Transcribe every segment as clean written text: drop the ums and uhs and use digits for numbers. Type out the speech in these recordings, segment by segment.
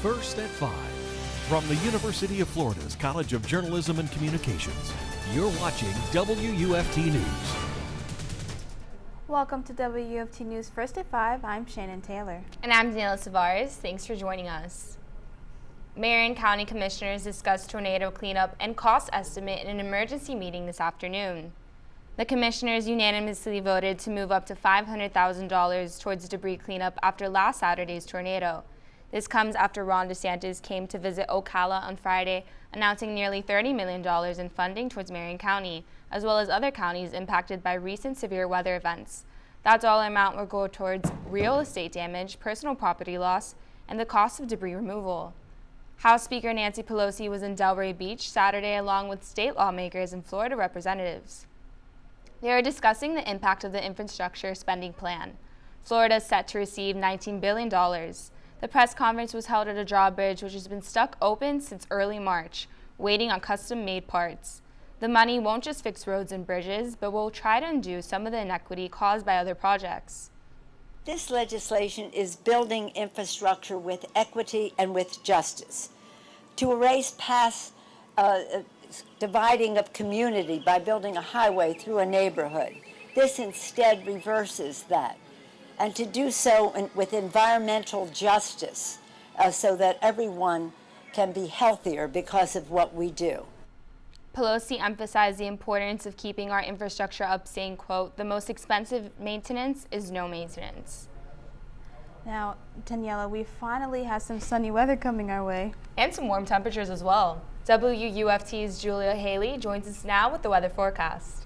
First at 5. From the University of Florida's College of Journalism and Communications, you're watching WUFT News. Welcome to WUFT News First at 5. I'm Shannon Taylor. And I'm Daniella Sevares. Thanks for joining us. Mayor and County Commissioners discussed tornado cleanup and cost estimate in an emergency meeting this afternoon. The Commissioners unanimously voted to move up to $500,000 towards debris cleanup after last Saturday's tornado. This comes after Ron DeSantis came to visit Ocala on Friday, announcing nearly $30 million in funding towards Marion County, as well as other counties impacted by recent severe weather events. That dollar amount will go towards real estate damage, personal property loss, and the cost of debris removal. House Speaker Nancy Pelosi was in Delray Beach Saturday along with state lawmakers and Florida representatives. They are discussing the impact of the infrastructure spending plan. Florida is set to receive $19 billion. The press conference was held at a drawbridge which has been stuck open since early March, waiting on custom-made parts. The money won't just fix roads and bridges, but will try to undo some of the inequity caused by other projects. This legislation is building infrastructure with equity and with justice. To erase past dividing of community by building a highway through a neighborhood. This instead reverses that. And to do so with environmental justice so that everyone can be healthier because of what we do. Pelosi emphasized the importance of keeping our infrastructure up, saying, quote, "The most expensive maintenance is no maintenance." Now, Daniella, we finally have some sunny weather coming our way. And some warm temperatures as well. WUFT's Julia Haley joins us now with the weather forecast.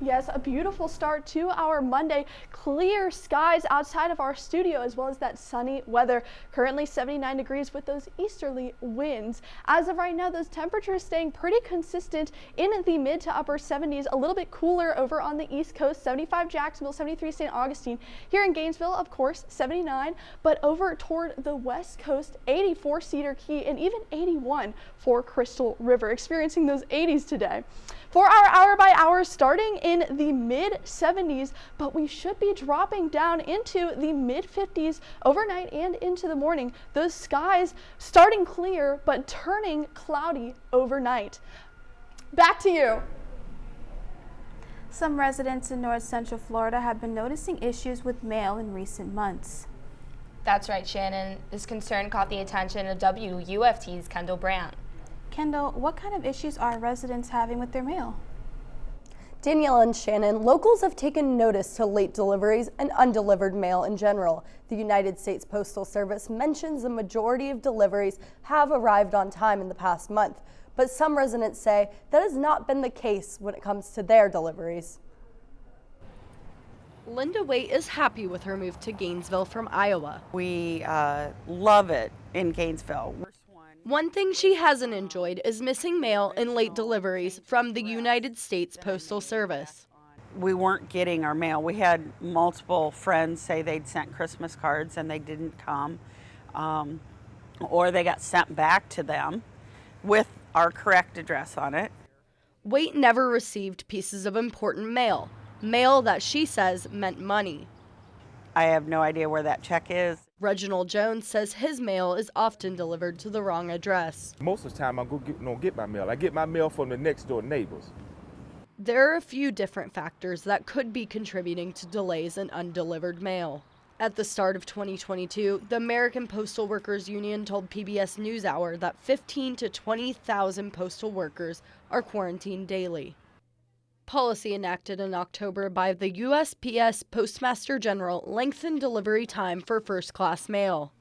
Yes, a beautiful start to our Monday. Clear skies outside of our studio as well as that sunny weather. Currently 79 degrees with those easterly winds. As of right now, those temperatures staying pretty consistent in the mid to upper 70s. A little bit cooler over on the East Coast, 75 Jacksonville, 73 St. Augustine. Here in Gainesville, of course, 79. But over toward the West Coast, 84 Cedar Key and even 81 for Crystal River. Experiencing those 80s today. For our hour by hour starting in the mid 70s, but we should be dropping down into the mid 50s overnight and into the morning. Those skies starting clear, but turning cloudy overnight. Back to you. Some residents in North Central Florida have been noticing issues with mail in recent months. That's right, Shannon. This concern caught the attention of WUFT's Kendall Brandt. Kendall, what kind of issues are residents having with their mail? Daniella and Shannon, locals have taken notice to late deliveries and undelivered mail in general. The United States Postal Service mentions the majority of deliveries have arrived on time in the past month, but some residents say that has not been the case when it comes to their deliveries. Linda Waite is happy with her move to Gainesville from Iowa. We love it in Gainesville. One thing she hasn't enjoyed is missing mail and late deliveries from the United States Postal Service. We weren't getting our mail. We had multiple friends say they'd sent Christmas cards and they didn't come, or they got sent back to them with our correct address on it. Waite never received pieces of important mail that she says meant money. I have no idea where that check is. Reginald Jones says his mail is often delivered to the wrong address. Most of the time I don't get my mail. I get my mail from the next door neighbors. There are a few different factors that could be contributing to delays in undelivered mail. At the start of 2022, the American Postal Workers Union told PBS NewsHour that 15,000 to 20,000 postal workers are quarantined daily. Policy enacted in October by the USPS Postmaster General lengthened delivery time for first-class mail.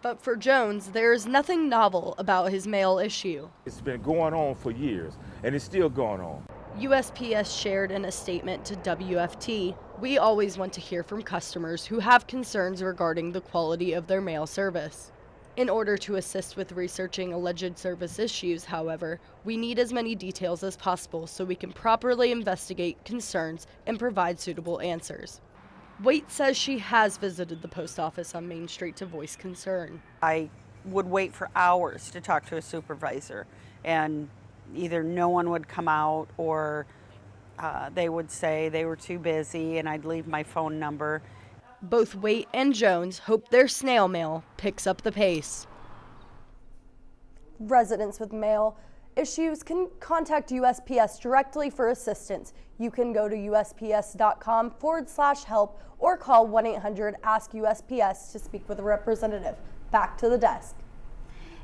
But for Jones, there is nothing novel about his mail issue. It's been going on for years, and it's still going on. USPS shared in a statement to WFT, "We always want to hear from customers who have concerns regarding the quality of their mail service. In order to assist with researching alleged service issues, however, we need as many details as possible so we can properly investigate concerns and provide suitable answers." Waite says she has visited the post office on Main Street to voice concern. I would wait for hours to talk to a supervisor, and either no one would come out or they would say they were too busy, and I'd leave my phone number. Both Waite and Jones hope their snail mail picks up the pace. Residents with mail issues can contact USPS directly for assistance. You can go to usps.com/help or call 1-800-ASK-USPS to speak with a representative. Back to the desk.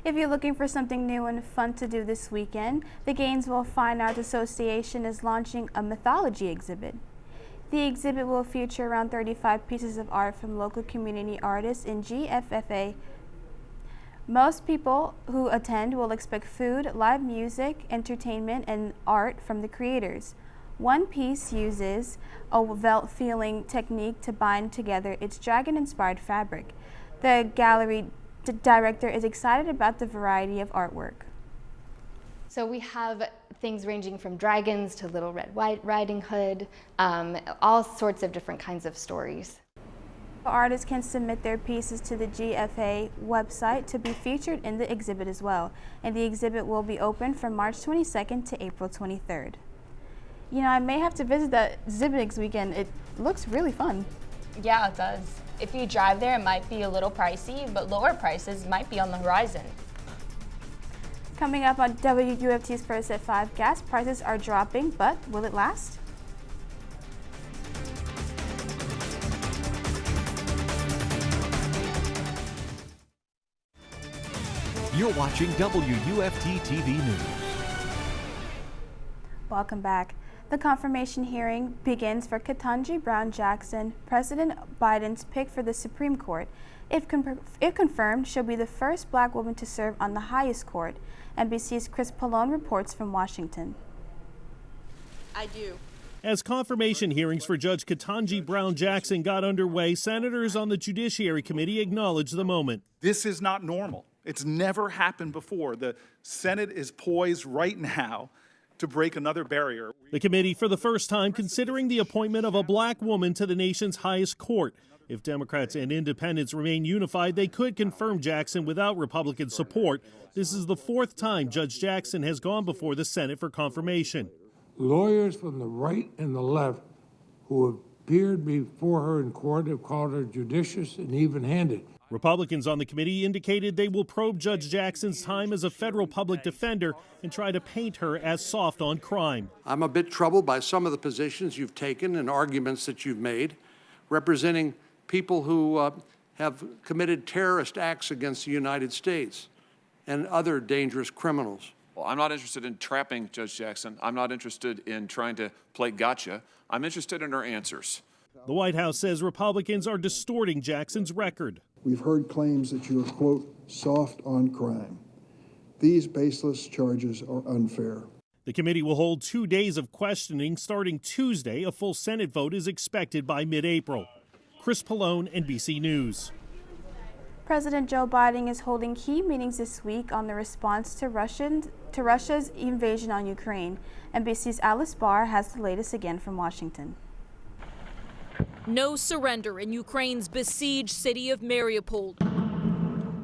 If you're looking for something new and fun to do this weekend, the Gainesville Fine Arts Association is launching a Mythology exhibit. The exhibit will feature around 35 pieces of art from local community artists in GFFA. Most people who attend will expect food, live music, entertainment, and art from the creators. One piece uses a velvet feeling technique to bind together its dragon-inspired fabric. The gallery director is excited about the variety of artwork. So we have things ranging from dragons to Little Red Riding Hood, all sorts of different kinds of stories. Artists can submit their pieces to the GFA website to be featured in the exhibit as well, and the exhibit will be open from March 22nd to April 23rd. You know, I may have to visit that exhibit next weekend. It looks really fun. Yeah, it does. If you drive there, it might be a little pricey, but lower prices might be on the horizon. Coming up on WUFT's First at 5, gas prices are dropping, but will it last? You're watching WUFT TV News. Welcome back. The confirmation hearing begins for Ketanji Brown Jackson, President Biden's pick for the Supreme Court. If confirmed, she'll be the first black woman to serve on the highest court. NBC's Chris Pallone reports from Washington. I do. As confirmation hearings for Judge Ketanji Brown Jackson got underway, senators on the Judiciary Committee acknowledged the moment. This is not normal. It's never happened before. The Senate is poised right now to break another barrier. The committee, for the first time, considering the appointment of a black woman to the nation's highest court. If Democrats and independents remain unified, they could confirm Jackson without Republican support. This is the fourth time Judge Jackson has gone before the Senate for confirmation. Lawyers from the right and the left who have appeared before her in court have called her judicious and even-handed. Republicans on the committee indicated they will probe Judge Jackson's time as a federal public defender and try to paint her as soft on crime. I'm a bit troubled by some of the positions you've taken and arguments that you've made, representing people who have committed terrorist acts against the United States and other dangerous criminals. Well, I'm not interested in trapping Judge Jackson. I'm not interested in trying to play gotcha. I'm interested in her answers. The White House says Republicans are distorting Jackson's record. We've heard claims that you are, quote, soft on crime. These baseless charges are unfair. The committee will hold 2 days of questioning starting Tuesday. A full Senate vote is expected by mid-April. Chris Pallone, NBC News. President Joe Biden is holding key meetings this week on the response to Russia's invasion on Ukraine. NBC's Alice Barr has the latest again from Washington. No surrender in Ukraine's besieged city of Mariupol.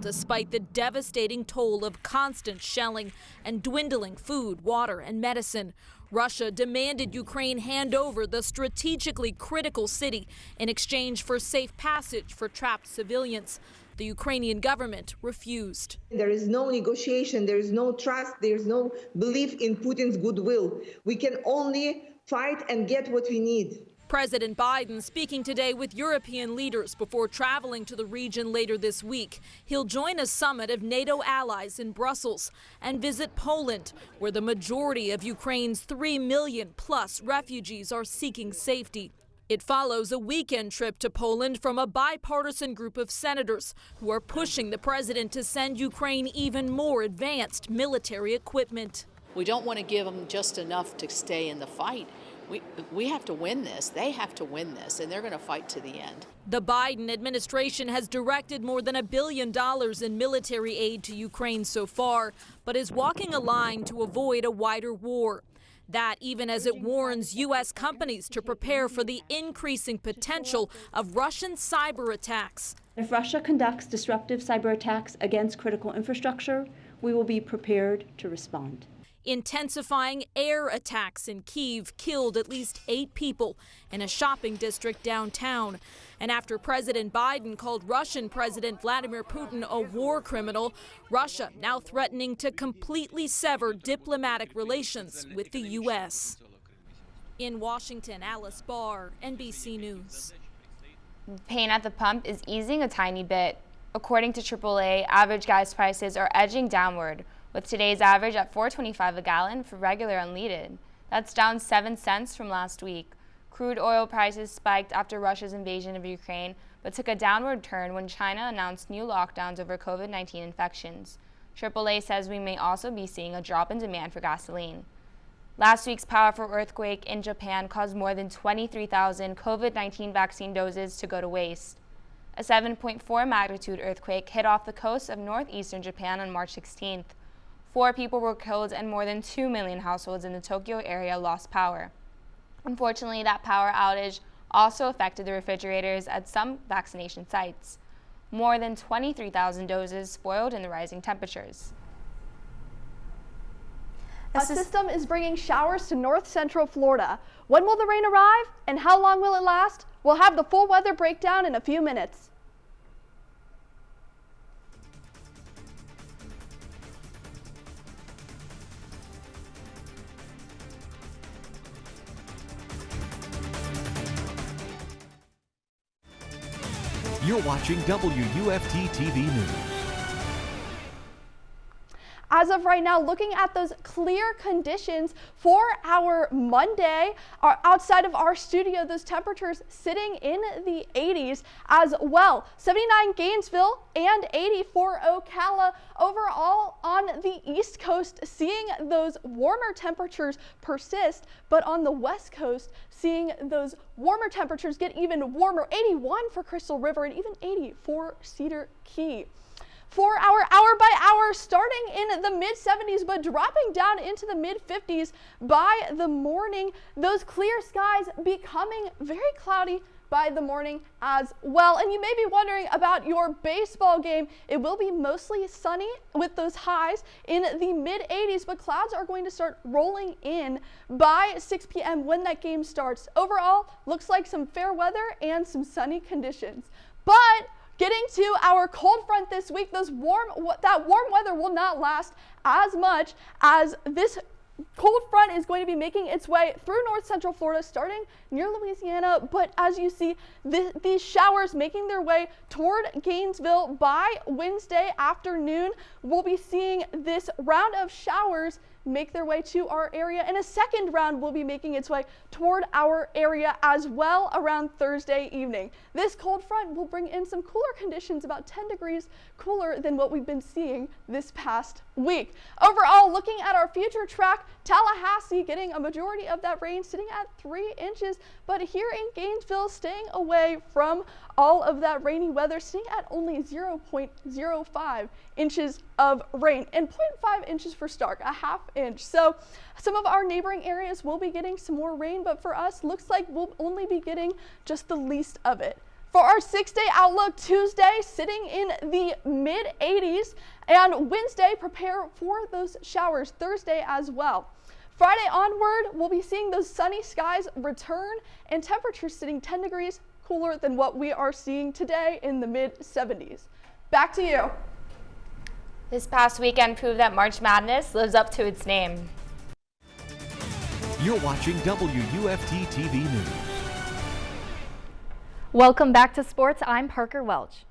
Despite the devastating toll of constant shelling and dwindling food, water, and medicine, Russia demanded Ukraine hand over the strategically critical city in exchange for safe passage for trapped civilians. The Ukrainian government refused. There is no negotiation, there is no trust, there is no belief in Putin's goodwill. We can only fight and get what we need. President Biden speaking today with European leaders before traveling to the region later this week. He'll join a summit of NATO allies in Brussels and visit Poland, where the majority of Ukraine's 3 million plus refugees are seeking safety. It follows a weekend trip to Poland from a bipartisan group of senators who are pushing the president to send Ukraine even more advanced military equipment. We don't want to give them just enough to stay in the fight. We have to win this. They have to win this, and they're going to fight to the end. The Biden administration has directed more than $1 billion in military aid to Ukraine so far, but is walking a line to avoid a wider war. That even as it warns U.S. companies to prepare for the increasing potential of Russian cyber attacks. If Russia conducts disruptive cyber attacks against critical infrastructure, we will be prepared to respond. Intensifying air attacks in Kyiv killed at least 8 people in a shopping district downtown. And after President Biden called Russian President Vladimir Putin a war criminal, Russia now threatening to completely sever diplomatic relations with the U.S. In Washington, Alice Barr, NBC News. Pain at the pump is easing a tiny bit. According to AAA, average gas prices are edging downward, with today's average at $4.25 a gallon for regular unleaded. That's down 7 cents from last week. Crude oil prices spiked after Russia's invasion of Ukraine, but took a downward turn when China announced new lockdowns over COVID-19 infections. AAA says we may also be seeing a drop in demand for gasoline. Last week's powerful earthquake in Japan caused more than 23,000 COVID-19 vaccine doses to go to waste. A 7.4 magnitude earthquake hit off the coast of northeastern Japan on March 16th. 4 people were killed and more than 2 million households in the Tokyo area lost power. Unfortunately, that power outage also affected the refrigerators at some vaccination sites. More than 23,000 doses spoiled in the rising temperatures. A system is bringing showers to north central Florida. When will the rain arrive and how long will it last? We'll have the full weather breakdown in a few minutes. You're watching WUFT-TV News. As of right now, looking at those clear conditions for our Monday, outside of our studio, those temperatures sitting in the 80s as well. 79 Gainesville and 84 Ocala. Overall on the East Coast, seeing those warmer temperatures persist, but on the West Coast, seeing those warmer temperatures get even warmer. 81 for Crystal River and even 80 for Cedar Key. For our hour by hour, starting in the mid-70s, but dropping down into the mid-50s by the morning. Those clear skies becoming very cloudy by the morning as well. And you may be wondering about your baseball game. It will be mostly sunny with those highs in the mid-80s, but clouds are going to start rolling in by 6 p.m. when that game starts. Overall, looks like some fair weather and some sunny conditions. But getting to our cold front this week, that warm weather will not last as much as this cold front is going to be making its way through north central Florida, starting near Louisiana. But as you see, these showers making their way toward Gainesville by Wednesday afternoon. We'll be seeing this round of showers make their way to our area, and a second round will be making its way toward our area as well around Thursday evening. This cold front will bring in some cooler conditions, about 10 degrees cooler than what we've been seeing this past week. Overall, looking at our future track, Tallahassee getting a majority of that rain, sitting at 3 inches, but here in Gainesville, staying away from all of that rainy weather, sitting at only 0.05 inches of rain, and 0.5 inches for Stark, a half inch. So some of our neighboring areas will be getting some more rain, but for us, looks like we'll only be getting just the least of it. For our 6-day outlook, Tuesday sitting in the mid-80s, and Wednesday prepare for those showers, Thursday as well. Friday onward, we'll be seeing those sunny skies return and temperatures sitting 10 degrees cooler than what we are seeing today in the mid-70s. Back to you. This past weekend proved that March Madness lives up to its name. You're watching WUFT-TV News. Welcome back to sports. I'm Parker Welch.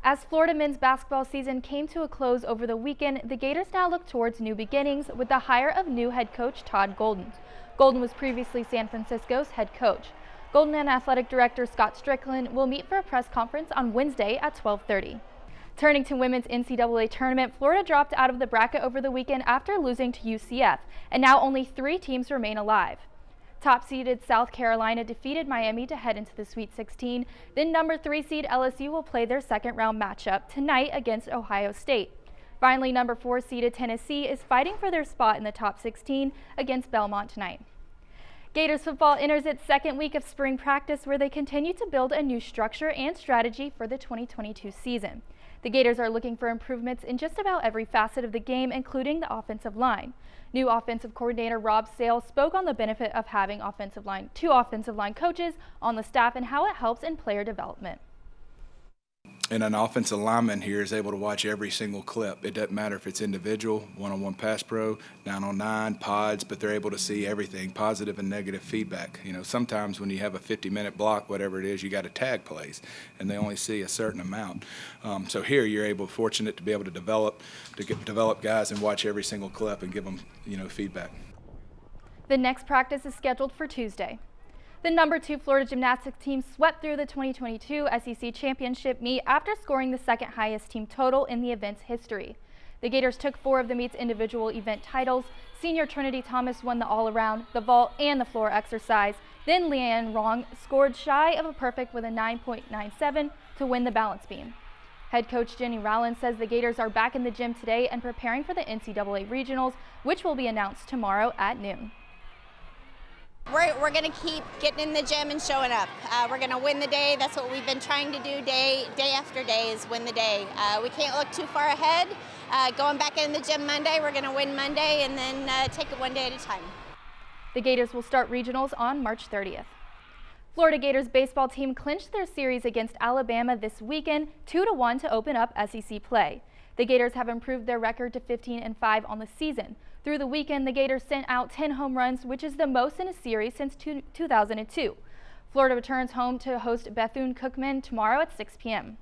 As Florida men's basketball season came to a close over the weekend, the Gators now look towards new beginnings with the hire of new head coach Todd Golden. Golden was previously San Francisco's head coach. Golden and athletic director Scott Strickland will meet for a press conference on Wednesday at 12:30. Turning to women's NCAA tournament, Florida dropped out of the bracket over the weekend after losing to UCF, and now only 3 teams remain alive. Top-seeded South Carolina defeated Miami to head into the Sweet 16. Then number 3 seed LSU will play their second-round matchup tonight against Ohio State. Finally, number 4 seeded Tennessee is fighting for their spot in the top 16 against Belmont tonight. Gators football enters its second week of spring practice, where they continue to build a new structure and strategy for the 2022 season. The Gators are looking for improvements in just about every facet of the game, including the offensive line. New offensive coordinator Rob Sale spoke on the benefit of having two offensive line coaches on the staff and how it helps in player development. And an offensive lineman here is able to watch every single clip. It doesn't matter if it's individual, one-on-one pass pro, 9-on-9, pods, but they're able to see everything, positive and negative feedback. You know, sometimes when you have a 50-minute block, whatever it is, you got to tag plays, and they only see a certain amount. So here you're fortunate to be able to develop guys and watch every single clip and give them, feedback. The next practice is scheduled for Tuesday. The number 2 Florida gymnastics team swept through the 2022 SEC Championship meet after scoring the second highest team total in the event's history. The Gators took 4 of the meet's individual event titles. Senior Trinity Thomas won the all-around, the vault, and the floor exercise. Then Leanne Rong scored shy of a perfect with a 9.97 to win the balance beam. Head coach Jenny Rowland says the Gators are back in the gym today and preparing for the NCAA Regionals, which will be announced tomorrow at noon. We're going to keep getting in the gym and showing up. We're going to win the day. That's what we've been trying to do day after day, is win the day. We can't look too far ahead. Going back in the gym Monday, we're going to win Monday and then take it one day at a time. The Gators will start regionals on March 30th. Florida Gators baseball team clinched their series against Alabama this weekend, 2-1 to open up SEC play. The Gators have improved their record to 15-5 on the season. Through the weekend, the Gators sent out 10 home runs, which is the most in a series since 2002. Florida returns home to host Bethune-Cookman tomorrow at 6 p.m.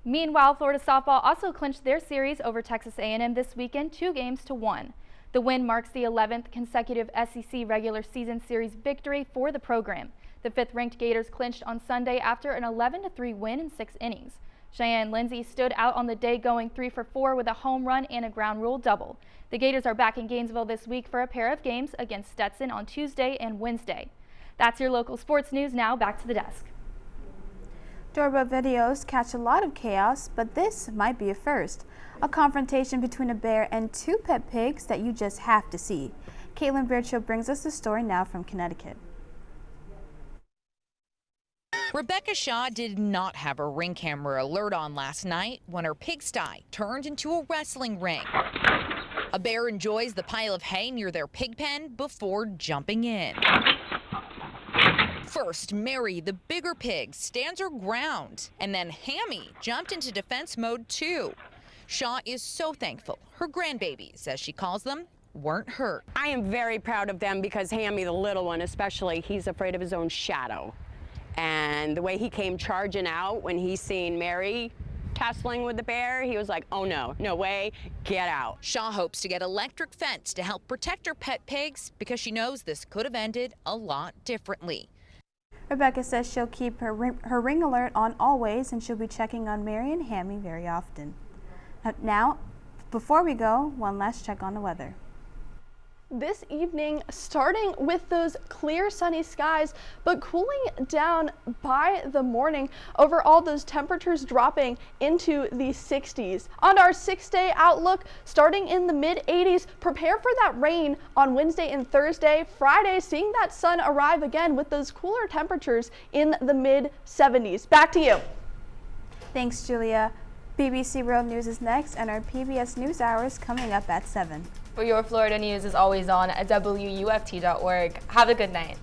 Meanwhile, Florida softball also clinched their series over Texas A&M this weekend, 2-1. The win marks the 11th consecutive SEC regular season series victory for the program. The 5th-ranked Gators clinched on Sunday after an 11-3 win in 6 innings. Cheyenne Lindsay stood out on the day, going 3 for 4 with a home run and a ground rule double. The Gators are back in Gainesville this week for a pair of games against Stetson on Tuesday and Wednesday. That's your local sports news. Now back to the desk. Doorbell videos catch a lot of chaos, but this might be a first. A confrontation between a bear and 2 pet pigs that you just have to see. Caitlin Birchall brings us the story now from Connecticut. Rebecca Shaw did not have her Ring camera alert on last night when her pigsty turned into a wrestling ring. A bear enjoys the pile of hay near their pig pen before jumping in. First, Mary, the bigger pig, stands her ground, and then Hammy jumped into defense mode too. Shaw is so thankful her grandbabies, as she calls them, weren't hurt. I am very proud of them because Hammy, the little one especially, he's afraid of his own shadow. And the way he came charging out when he seen Mary tussling with the bear, he was like, oh no, no way, get out. Shaw hopes to get electric fence to help protect her pet pigs because she knows this could have ended a lot differently. Rebecca says she'll keep her ring alert on always, and she'll be checking on Mary and Hammy very often. Now, before we go, one last check on the weather. This evening, starting with those clear sunny skies, but cooling down by the morning. Overall, those temperatures dropping into the 60s. On our 6-day outlook, starting in the mid-80s, prepare for that rain on Wednesday and Thursday. Friday, seeing that sun arrive again with those cooler temperatures in the mid-70s. Back to you. Thanks, Julia. BBC World News is next, and our PBS News Hour is coming up at 7. For your Florida news is always on at WUFT.org. Have a good night.